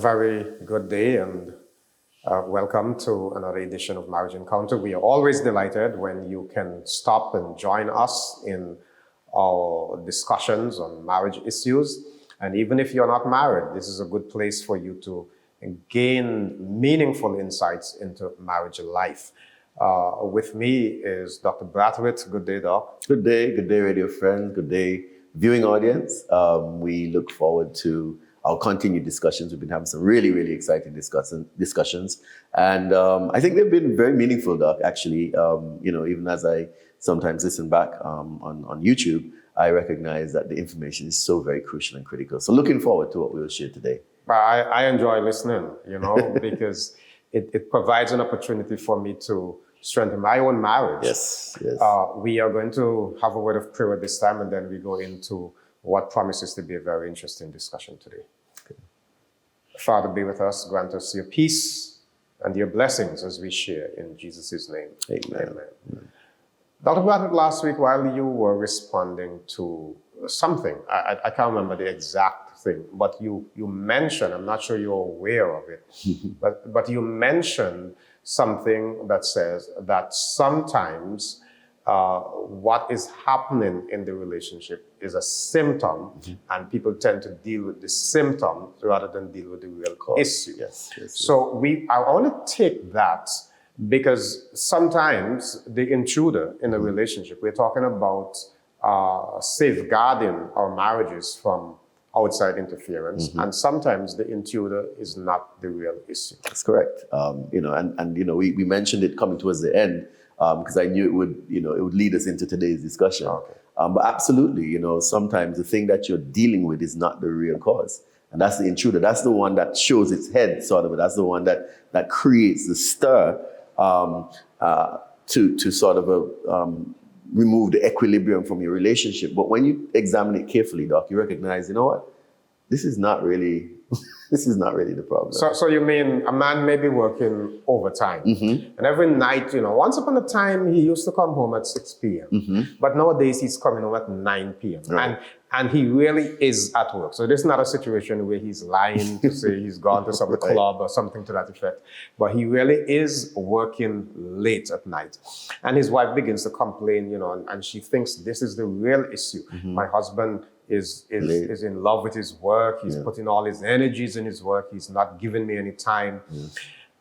very good day and welcome to another edition of Marriage Encounter. We are always delighted when you can stop and join us in our discussions on marriage issues. And even if you're not married, this is a good place for you to gain meaningful insights into marriage life. With me is Dr. Braithwaite. Good day, Doc. Good day, radio friends. Good day, viewing audience. We look forward to our continued discussions. We've been having some really exciting discussions. And I think they've been very meaningful, Doc, actually. Even as I sometimes listen back on YouTube, I recognize that the information is so very crucial and critical. So looking forward to what we will share today. I enjoy listening, because it provides an opportunity for me to strengthen my own marriage. Yes. We are going to have a word of prayer this time, and then we go into what promises to be a very interesting discussion today. Okay. Father, be with us. Grant us your peace and your blessings as we share in Jesus' name. Amen. Dr. Braithwaite, last week while you were responding to something, I can't remember the exact thing, but you mentioned, I'm not sure you're aware of it, but you mentioned something that says that sometimes what is happening in the relationship is a symptom, and people tend to deal with the symptom rather than deal with the real issue. Yes. So I want to take that because sometimes the intruder in a relationship, we're talking about safeguarding our marriages from outside interference, and sometimes the intruder is not the real issue. That's correct. We mentioned it coming towards the end because I knew it would lead us into today's discussion. Okay. But absolutely, sometimes the thing that you're dealing with is not the real cause. And that's the intruder. That's the one that shows its head, sort of. That's the one that creates the stir to sort of remove the equilibrium from your relationship. But when you examine it carefully, Doc, you recognize, this is not really the problem. So you mean a man may be working overtime, and every night, once upon a time he used to come home at 6 p.m. But nowadays he's coming home at 9 p.m. Right. And he really is at work. So this is not a situation where he's lying to say he's gone to some club or something to that effect. But he really is working late at night. And his wife begins to complain, and she thinks this is the real issue. My husband is in love with his work. He's putting all his energies in his work. He's not giving me any time.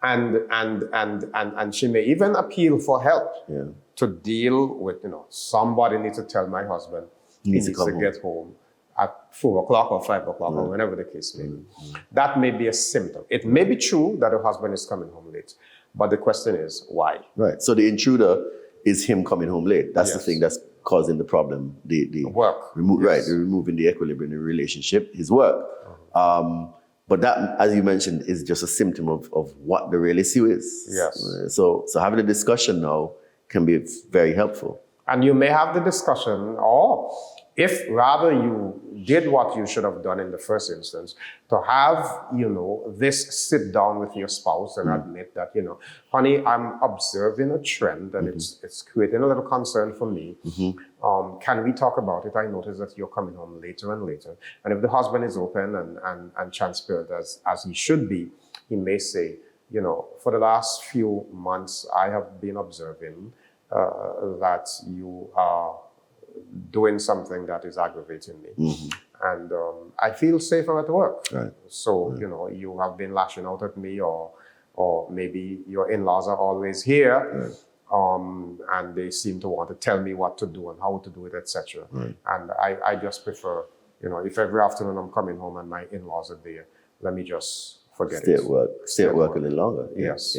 And she may even appeal for help to deal with, somebody needs to tell my husband he needs to get home at 4 o'clock or 5 o'clock or whenever the case may be. That may be a symptom. It may be true that the husband is coming home late, but the question is why? Right. So the intruder is him coming home late. That's the thing that's causing the problem. The work. They're removing the equilibrium in the relationship, his work. But that, as you mentioned, is just a symptom of what the real issue is. Yes. So having a discussion now can be very helpful. And you may have the discussion, or if rather you did what you should have done in the first instance, to have, this sit down with your spouse and admit that, honey, I'm observing a trend and it's creating a little concern for me. Can we talk about it? I notice that you're coming home later and later. And if the husband is open and transparent as he should be, he may say, for the last few months, I have been observing that you are doing something that is aggravating me. And I feel safer at work. Right. So, you have been lashing out at me, or maybe your in-laws are always here, and they seem to want to tell me what to do and how to do it, etc. And I just prefer, if every afternoon I'm coming home and my in-laws are there, let me just forget Stay at work a little longer. Yes.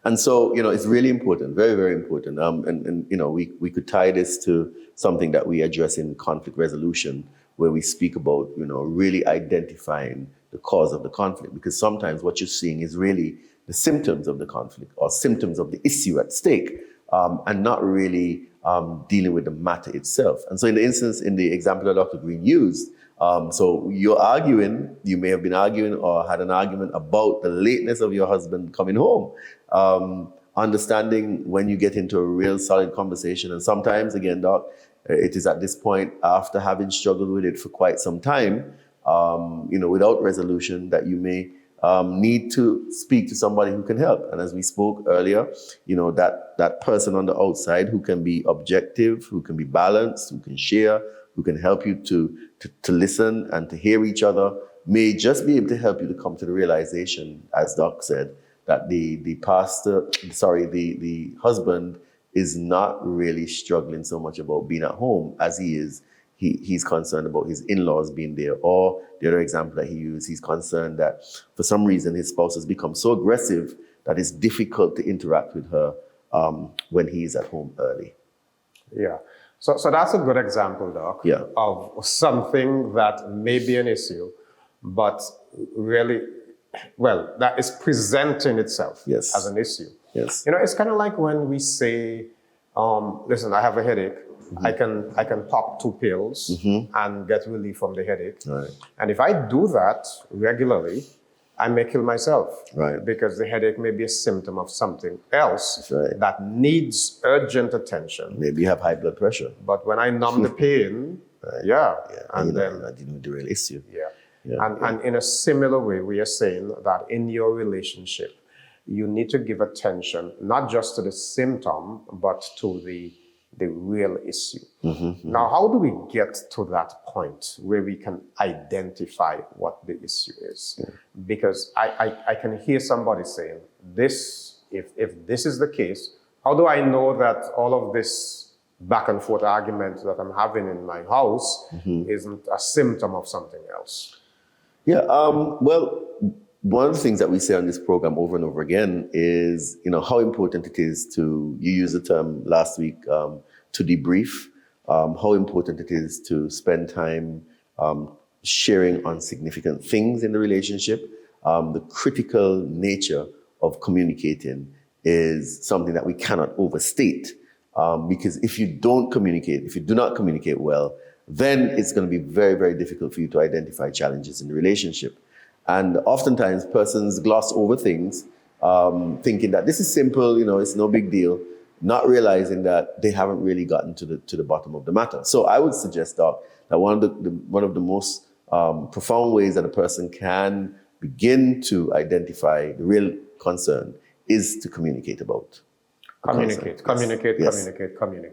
And so, it's really important, very, very important. And we could tie this to something that we address in conflict resolution, where we speak about, really identifying the cause of the conflict, because sometimes what you're seeing is really the symptoms of the conflict or symptoms of the issue at stake, and not really dealing with the matter itself. And so in the example that Dr. Greene used, so you may have been arguing or had an argument about the lateness of your husband coming home. Understanding when you get into a real solid conversation, and sometimes, again, Doc, it is at this point, after having struggled with it for quite some time, without resolution, that you may need to speak to somebody who can help. And as we spoke earlier, that person on the outside who can be objective, who can be balanced, who can share, who can help you to listen and to hear each other, may just be able to help you to come to the realization, as Doc said, that the husband is not really struggling so much about being at home as he's concerned about his in-laws being there. Or the other example that he used, he's concerned that for some reason his spouse has become so aggressive that it's difficult to interact with her when he's at home early. Yeah. So that's a good example, Doc, of something that may be an issue, but really, well, that is presenting itself as an issue. Yes. It's kind of like when we say, listen, I have a headache. Mm-hmm. I can pop 2 pills and get relief from the headache. Right. And if I do that regularly, I may kill myself. Right. Because the headache may be a symptom of something else that needs urgent attention. Maybe you have high blood pressure. But when I numb the pain, and then I didn't know the real issue. And in a similar way, we are saying that in your relationship, you need to give attention not just to the symptom, but to the real issue. Now, how do we get to that point where we can identify what the issue is? Because I can hear somebody saying, if this is the case, how do I know that all of this back and forth argument that I'm having in my house isn't a symptom of something else? Well, one of the things that we say on this program over and over again is, how important it is you used the term last week, to debrief, how important it is to spend time sharing on significant things in the relationship. The critical nature of communicating is something that we cannot overstate, because if you don't communicate, if you do not communicate well, then it's going to be very, very difficult for you to identify challenges in the relationship. And oftentimes persons gloss over things, thinking that this is simple, it's no big deal, not realizing that they haven't really gotten to the bottom of the matter. So I would suggest, Doc, that one of the most profound ways that a person can begin to identify the real concern is to communicate about. Communicate.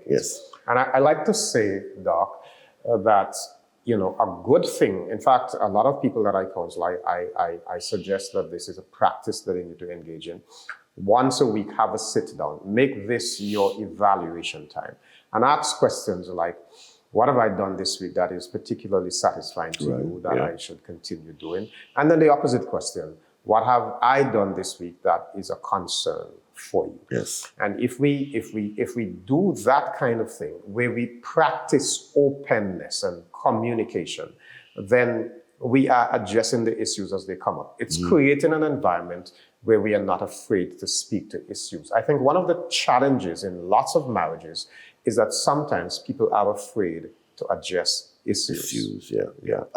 Yes. And I like to say, Doc, that a good thing. In fact, a lot of people that I counsel, I suggest that this is a practice that they need to engage in. Once a week, have a sit down. Make this your evaluation time. And ask questions like, what have I done this week that is particularly satisfying to you that I should continue doing? And then the opposite question, what have I done this week that is a concern for you? Yes. And if we do that kind of thing, where we practice openness and communication, then we are addressing the issues as they come up. It's creating an environment where we are not afraid to speak to issues. I think one of the challenges in lots of marriages is that sometimes people are afraid to address issues.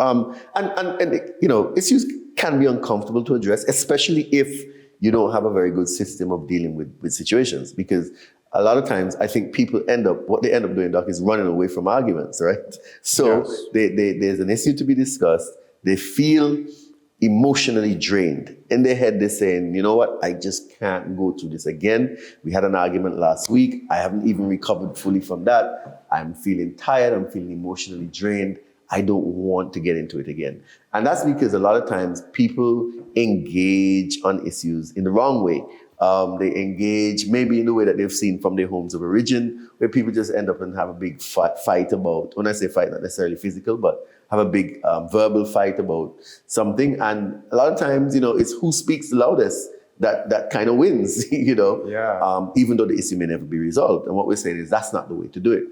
And issues can be uncomfortable to address, especially if you don't have a very good system of dealing with situations, because a lot of times I think people what they end up doing, Doc, is running away from arguments, right? So there's an issue to be discussed. They feel emotionally drained. In their head, they're saying, you know what, I just can't go through this again. We had an argument last week. I haven't even recovered fully from that. I'm feeling tired. I'm feeling emotionally drained. I don't want to get into it again. And that's because a lot of times people engage on issues in the wrong way. They engage maybe in the way that they've seen from their homes of origin, where people just end up and have a big fight about, when I say fight, not necessarily physical, but have a big verbal fight about something. And a lot of times, it's who speaks the loudest that kind of wins, even though the issue may never be resolved. And what we're saying is that's not the way to do it.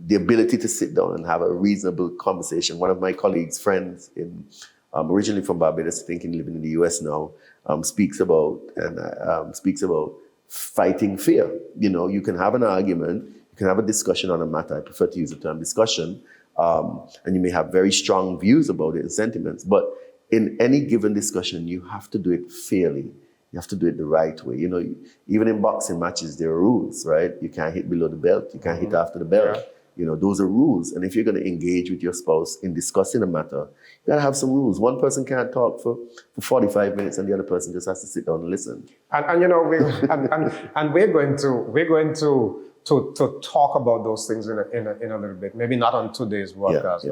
The ability to sit down and have a reasonable conversation. One of my colleagues, friends, originally from Barbados, living in the US now, speaks about fighting fear. You can have an argument, you can have a discussion on a matter. I prefer to use the term discussion, and you may have very strong views about it and sentiments. But in any given discussion, you have to do it fairly. You have to do it the right way. Even in boxing matches, there are rules, right? You can't hit below the belt. You can't hit after the belt. those are rules. And if you're going to engage with your spouse in discussing a matter, you got to have some rules. One person can't talk for 45 minutes and the other person just has to sit down and listen. And we're going to talk about those things in a little bit. Maybe not on today's broadcast,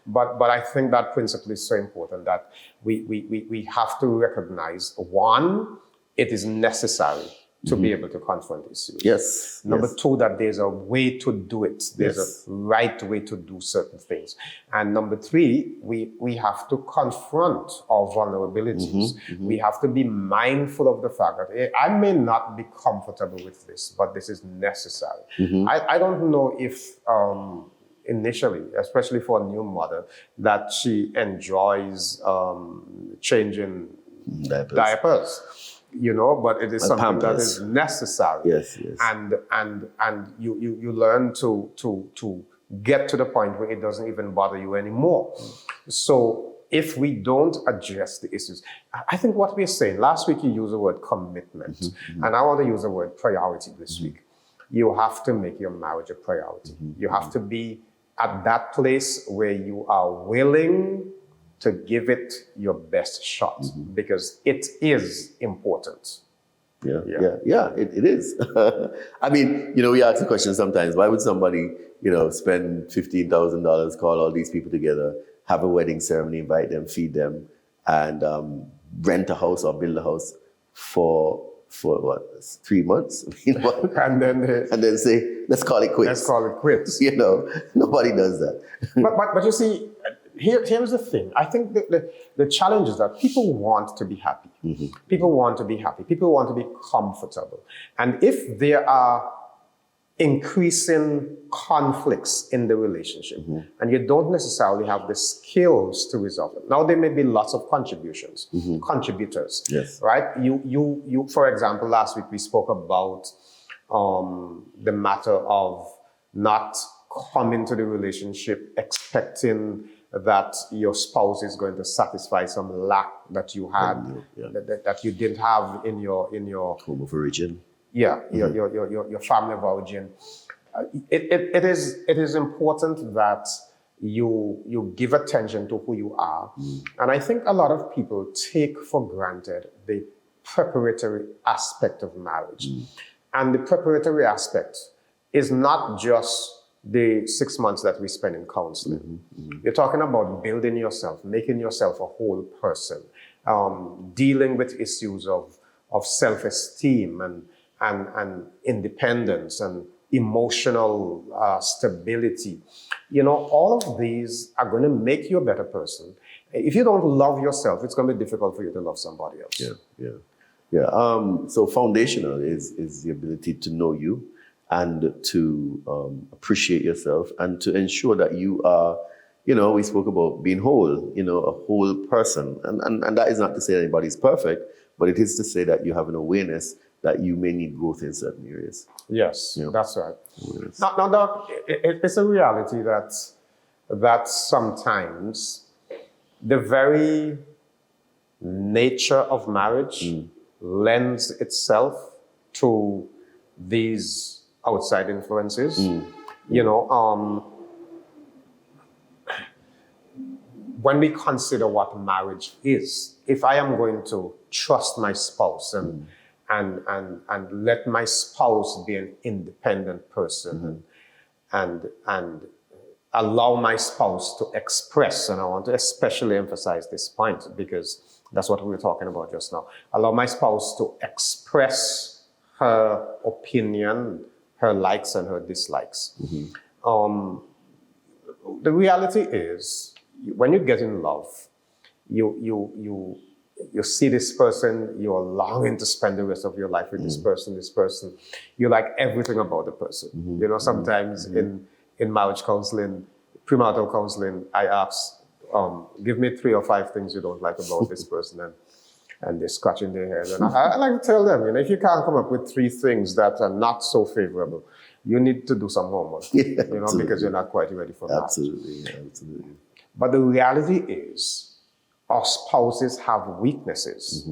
but I think that principle is so important that we have to recognize, one, it is necessary to be able to confront issues. Yes. Number two, that there's a way to do it. There's a right way to do certain things. And number three, we have to confront our vulnerabilities. We have to be mindful of the fact that I may not be comfortable with this, but this is necessary. I don't know if initially, especially for a new mother, that she enjoys changing diapers. But it is something that is necessary. Yes. And you learn to get to the point where it doesn't even bother you anymore. So if we don't address the issues, I think what we're saying, last week you used the word commitment, and I want to use the word priority this week. You have to make your marriage a priority. You have to be at that place where you are willing to give it your best shot, because it is important. Yeah, it is. I mean, we ask the question sometimes, why would somebody, spend $15,000, call all these people together, have a wedding ceremony, invite them, feed them, and rent a house or build a house for what, 3 months? And then say, let's call it quits. Let's call it quits. Nobody does that. but you see, here's the thing. I think the challenge is that people want to be happy. People want to be happy. People want to be comfortable. And if there are increasing conflicts in the relationship, and you don't necessarily have the skills to resolve them. Now, there may be lots of contributors. Yes. Right? You, for example, last week we spoke about the matter of not coming to the relationship expecting that your spouse is going to satisfy some lack that you had, that you didn't have in your home of origin. Your family of origin. It is important that you give attention to who you are, and I think a lot of people take for granted the preparatory aspect of marriage, and the preparatory aspect is not just the 6 months that we spend in counseling. You're talking about building yourself, making yourself a whole person, dealing with issues of self-esteem and independence and emotional stability. All of these are going to make you a better person. If you don't love yourself, it's going to be difficult for you to love somebody else. So foundational is the ability to know you, and to appreciate yourself, and to ensure that you are, we spoke about being whole, a whole person. And that is not to say anybody's perfect, but it is to say that you have an awareness that you may need growth in certain areas. Yes, that's right. Now, Doc, it's a reality that sometimes the very nature of marriage lends itself to these outside influences. When we consider what marriage is, if I am going to trust my spouse and let my spouse be an independent person and allow my spouse to express, and I want to especially emphasize this point because that's what we were talking about just now, allow my spouse to express her opinion, her likes and her dislikes. The reality is, when you get in love, you see this person, you're longing to spend the rest of your life with this person. You like everything about the person. Sometimes in marriage counseling, premarital counseling, I ask, give me 3 or 5 things you don't like about this person. And they're scratching their head. And I like to tell them, if you can't come up with 3 things that are not so favorable, you need to do some homework, because you're not quite ready for that. Absolutely. But the reality is, our spouses have weaknesses.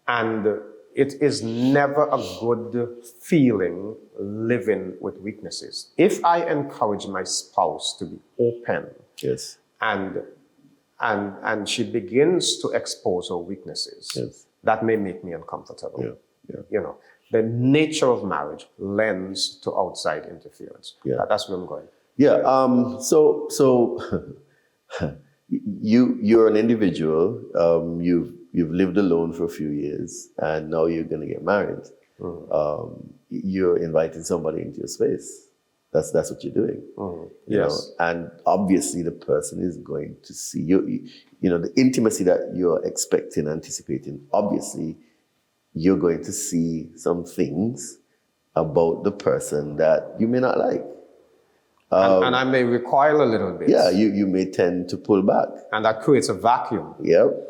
And it is never a good feeling living with weaknesses. If I encourage my spouse to be open, Yes. and she begins to expose her weaknesses, Yes. that may make me uncomfortable. Yeah. Yeah. You know, the nature of marriage lends to outside interference. Yeah. That's where I'm going. Yeah. So you're an individual. You've lived alone for a few years, and now you're going to get married. You're inviting somebody into your space. That's what you're doing. You know, and obviously the person is going to see you. You know, the intimacy that you're expecting, anticipating. Obviously, you're going to see some things about the person that you may not like. And I may recoil a little bit. Yeah, you may tend to pull back. And that creates a vacuum. Yep.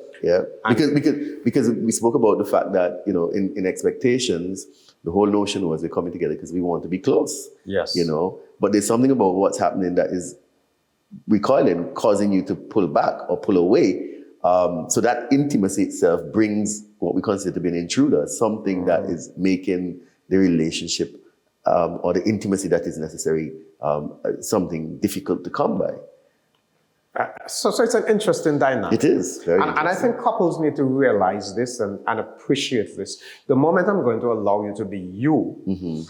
Because we spoke about the fact that, you know, in expectations, the whole notion was we're coming together because we want to be close. Yes. You know, but there's something about what's happening that is recoiling, causing you to pull back or pull away. So that intimacy itself brings what we consider to be an intruder, something that is making the relationship or the intimacy that is necessary something difficult to come by. So it's an interesting dynamic. It is very and I think couples need to realize this and appreciate this. The moment I'm going to allow you to be you,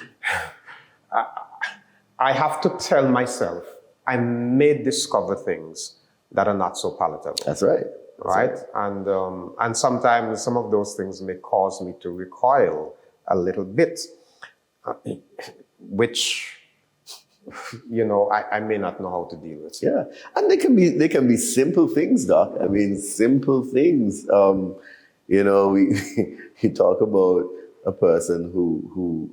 I have to tell myself I may discover things that are not so palatable. That's right. Right? And sometimes some of those things may cause me to recoil a little bit, which, you know, I may not know how to deal with. Yeah, and they can be simple things, Doc. I mean, simple things. You know, we talk about a person who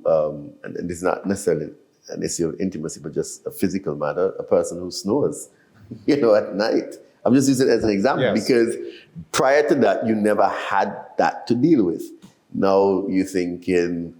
and it's not necessarily an issue of intimacy, but just a physical matter. A person who snores, you know, at night. I'm just using it as an example because prior to that, you never had that to deal with. Now you're thinking,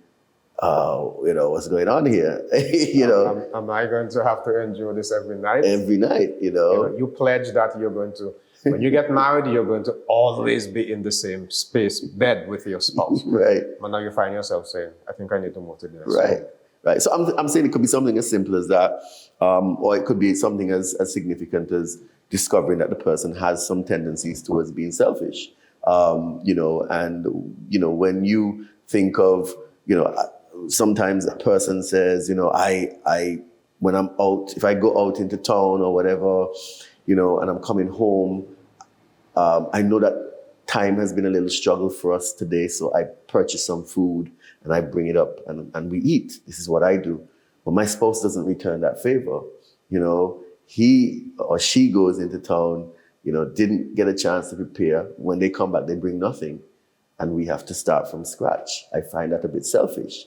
you know, what's going on here? You know, am I going to have to endure this every night? Every night, you know. You pledge that you're going to, when you get married, you're going to always be in the same space, bed with your spouse. Right. But now you find yourself saying, I think I need to move to the next Right. room. Right. So I'm saying it could be something as simple as that, or it could be something as significant as discovering that the person has some tendencies towards being selfish. You know, and, you know, when you think of, you know, sometimes a person says, you know, I when I'm out, if I go out into town or whatever, you know, and I'm coming home, I know that time has been a little struggle for us today, so I purchase some food and I bring it up and we eat. This is what I do. But my spouse doesn't return that favor. You know, he or she goes into town, you know, didn't get a chance to prepare. When they come back, they bring nothing. And we have to start from scratch. I find that a bit selfish.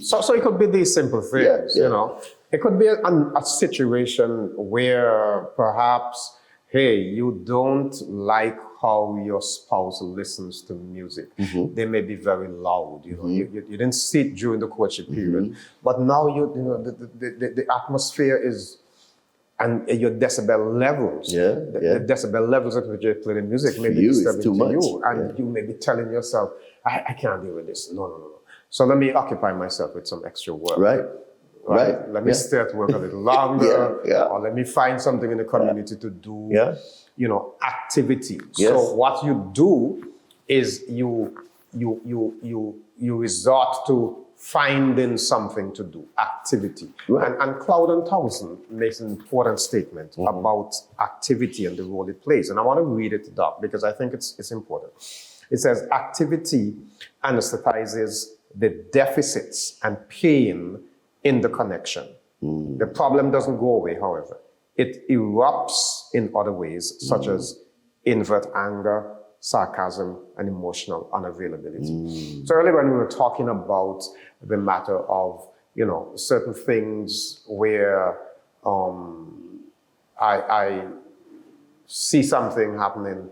So it could be these simple things, you know. It could be a situation where perhaps, hey, you don't like how your spouse listens to music. They may be very loud, you know. You didn't see it during the courtship period, but now you know the atmosphere is, and your decibel levels, the decibel levels at which you play the music may be disturbing to you, and you may be telling yourself, I can't deal with this. No. So let me occupy myself with some extra work. Right. Let me stay at work a little longer, or let me find something in the community to do. You know, activity. So what you do is you resort to finding something to do, activity. And Cloud and Townsend makes an important statement about activity and the role it plays. And I want to read it, Doc, because I think it's important. It says, activity anesthetizes the deficits and pain in the connection. The problem doesn't go away, however. It erupts in other ways, such as invert anger, sarcasm, and emotional unavailability. So earlier when we were talking about the matter of, you know, certain things where I see something happening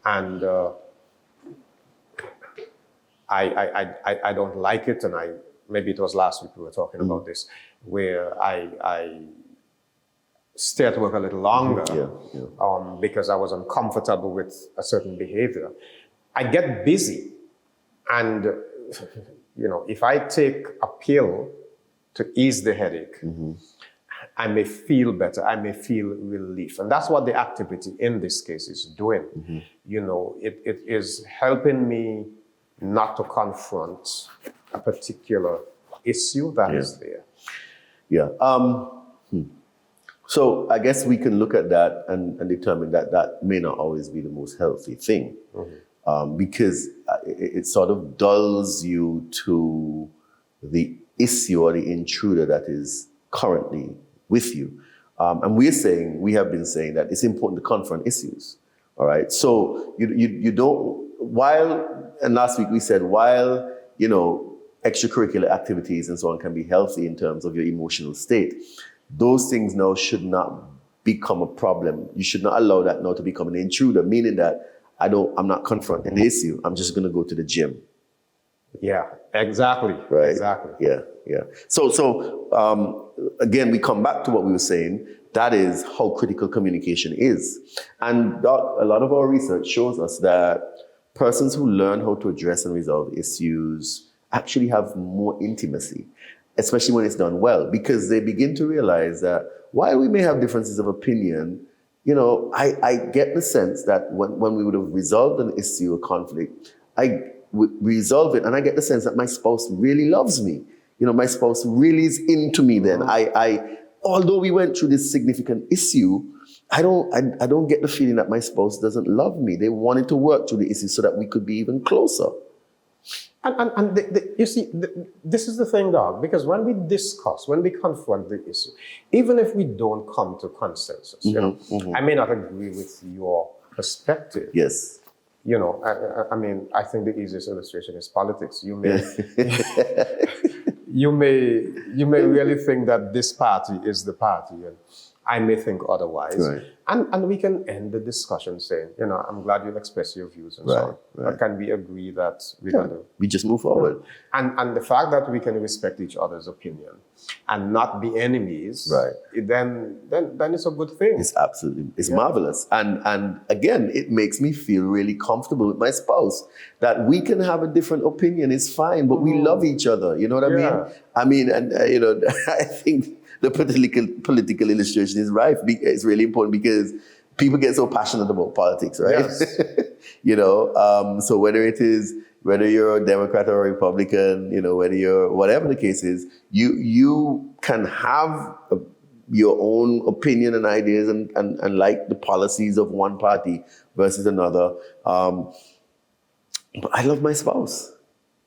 and I don't like it, and maybe it was last week we were talking about this, where I stay at work a little longer because I was uncomfortable with a certain behavior. I get busy, and if I take a pill to ease the headache, I may feel better, I may feel relief. And that's what the activity in this case is doing. It is helping me not to confront a particular issue that is there. Yeah. So I guess we can look at that and determine that that may not always be the most healthy thing, because it sort of dulls you to the issue or the intruder that is currently with you. And we have been saying that it's important to confront issues. All right. So you don't, and last week we said, while, extracurricular activities and so on can be healthy in terms of your emotional state, those things now should not become a problem. You should not allow that now to become an intruder, meaning that I'm not confronting the issue. I'm just going to go to the gym. Yeah, exactly. Right. Exactly. Yeah. So again, we come back to what we were saying. That is how critical communication is. And a lot of our research shows us that persons who learn how to address and resolve issues actually have more intimacy, especially when it's done well, because they begin to realize that while we may have differences of opinion, I get the sense that when we would have resolved an issue or conflict, I would resolve it, and I get the sense that my spouse really loves me. My spouse really is into me then. Although we went through this significant issue, I don't get the feeling that my spouse doesn't love me. They wanted to work through the issue so that we could be even closer. And you see, this is the thing, Doc, because when we confront the issue, even if we don't come to consensus, I may not agree with your perspective. Yes. I think the easiest illustration is politics. You may, you may really think that this party is the party, and I may think otherwise. Right. And we can end the discussion saying, I'm glad you expressed your views and so on. But can we agree that we're going to... We just move forward. And the fact that we can respect each other's opinion and not be enemies, then it's a good thing. It's absolutely, it's marvelous. And again, it makes me feel really comfortable with my spouse that we can have a different opinion. It's fine, but we love each other. You know what I mean? I think the political illustration is right. It's really important because people get so passionate about politics, right? Yes. So whether you're a Democrat or a Republican, whether you're whatever the case is, you can have your own opinion and ideas and like the policies of one party versus another. But I love my spouse.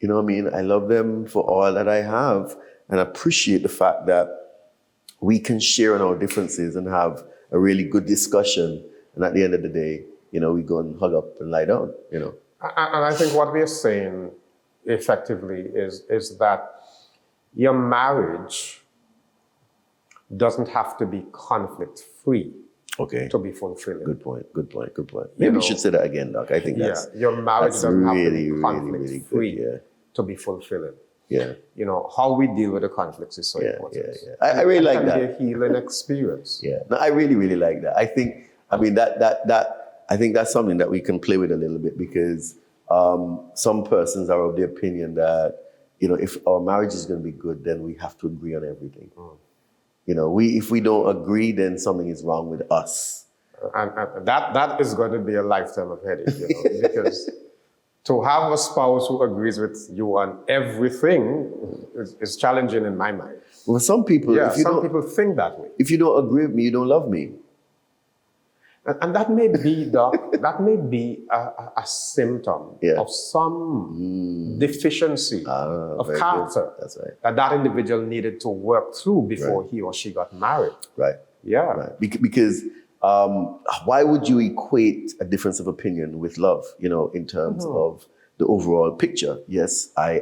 I love them for all that I have, and appreciate the fact that we can share on our differences and have a really good discussion. And at the end of the day, we go and hug up and lie down, And I think what we are saying effectively is that your marriage doesn't have to be conflict-free to be fulfilling. Good point. Maybe we should say that again, Doc. I think your marriage doesn't have to be really, conflict-free really to be fulfilling. Yeah. how we deal with the conflicts is so important. Yeah. I really like that. It can be a healing experience. Yeah. No, I really, really like that. I think that's something that we can play with a little bit, because some persons are of the opinion that, if our marriage is going to be good, then we have to agree on everything. If we don't agree, then something is wrong with us. And that is going to be a lifetime of headache, because to have a spouse who agrees with you on everything is challenging in my mind. Well, some people, some people think that way. If you don't agree with me, you don't love me. And that may be, Doc, that may be a symptom of some deficiency of character. Good. That's right. That individual needed to work through before he or she got married. Right. Yeah. Right. Because why would you equate a difference of opinion with love, in terms of the overall picture? Yes, I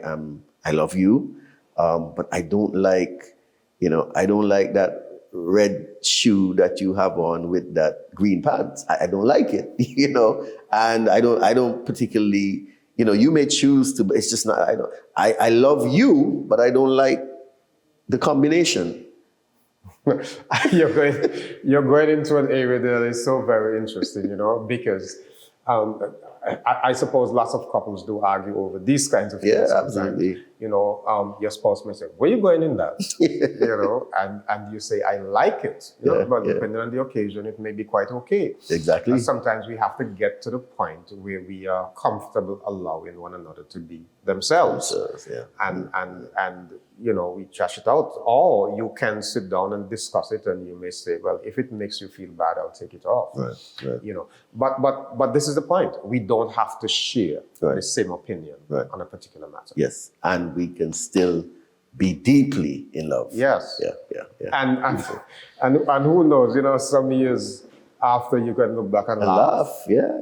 love you, but I don't like that red shoe that you have on with that green pants. I don't like it, and I don't particularly, you may choose to, but it's just not, I love you, but I don't like the combination. You're going into an area that is so very interesting, because I suppose lots of couples do argue over these kinds of things. Yeah, sometimes. absolutely. You know, your spouse may say, "Where are you going in that?" You know, and you say, "I like it." You know, but depending on the occasion, it may be quite okay. Exactly. And sometimes we have to get to the point where we are comfortable allowing one another to be themselves. And you know, we trash it out. Or you can sit down and discuss it, and you may say, "Well, if it makes you feel bad, I'll take it off." Right. You know, but this is the point. We don't have to share the same opinion on a particular matter. Yes, and we can still be deeply in love. Yes. Yeah. And who knows? You know, some years after, you can look back and laugh. Yeah.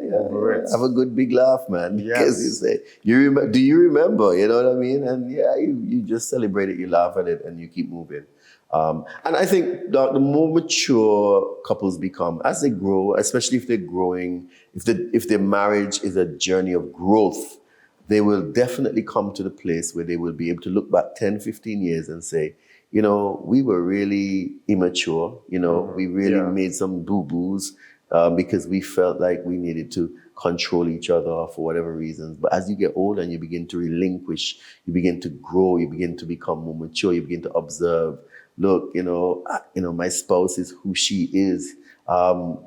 Have a good big laugh, man. Because you say, do you remember? You know what I mean? And you just celebrate it, you laugh at it, and you keep moving. And I think the more mature couples become, as they grow, especially if they're growing, if their marriage is a journey of growth, they will definitely come to the place where they will be able to look back 10, 15 years and say, you know, we were really immature. You know, we really made some boo-boos because we felt like we needed to control each other for whatever reasons. But as you get older and you begin to relinquish, you begin to grow, you begin to become more mature, you begin to observe, look, you know, my spouse is who she is.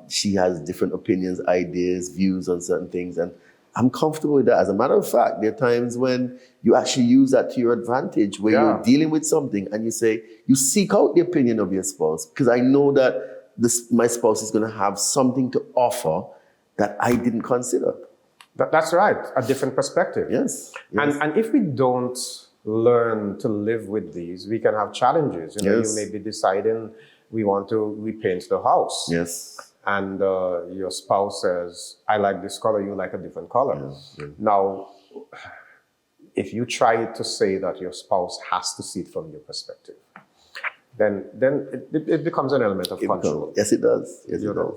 She has different opinions, ideas, views on certain things. And I'm comfortable with that. As a matter of fact, there are times when you actually use that to your advantage, where you're dealing with something and you say, you seek out the opinion of your spouse, because I know that my spouse is going to have something to offer that I didn't consider. That's right. A different perspective. Yes. And if we don't learn to live with these, we can have challenges. You know, you may be deciding we want to repaint the house. Yes. And your spouse says, I like this color, you like a different color. Now, if you try to say that your spouse has to see it from your perspective, then it becomes an element of control. Yes, it does. Yes, it does.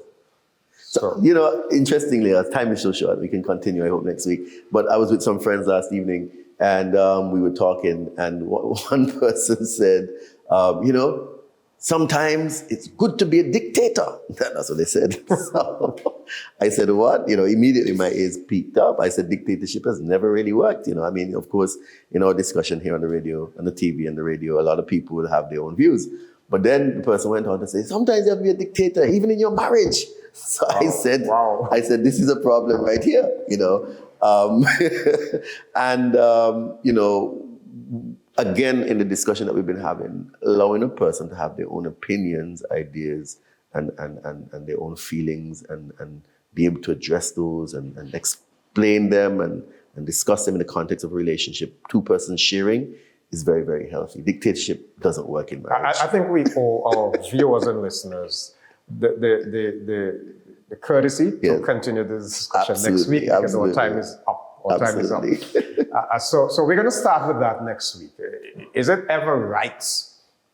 So, you know, interestingly, our time is so short, we can continue, I hope, next week. But I was with some friends last evening, and we were talking, and one person said, you know, sometimes it's good to be a dictator. That's what they said. So I said, what? You know, immediately my ears peaked up. I said, dictatorship has never really worked. You know, I mean, of course, in our discussion here on the radio, on the TV and the radio, a lot of people will have their own views. But then the person went on to say, sometimes you have to be a dictator, even in your marriage. So I said, this is a problem right here, you know. You know, again, in the discussion that we've been having, allowing a person to have their own opinions, ideas, and their own feelings, and be able to address those and explain them and discuss them in the context of a relationship, two persons sharing, is very, very healthy. Dictatorship doesn't work in marriage. I think we owe our viewers and listeners the courtesy to continue this discussion next week, because our time is up. Time is up. So we're going to start with that next week. Is it ever right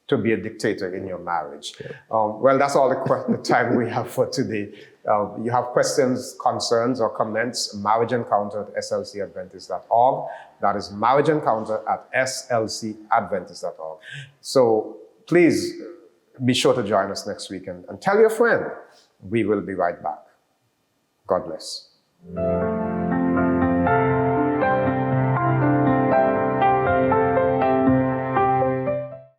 to be a dictator in your marriage? Well, that's all the time we have for today. You have questions, concerns, or comments, marriageencounter@slcadventist.org. That is marriageencounter@slcadventist.org. So please be sure to join us next week and tell your friend. We will be right back. God bless.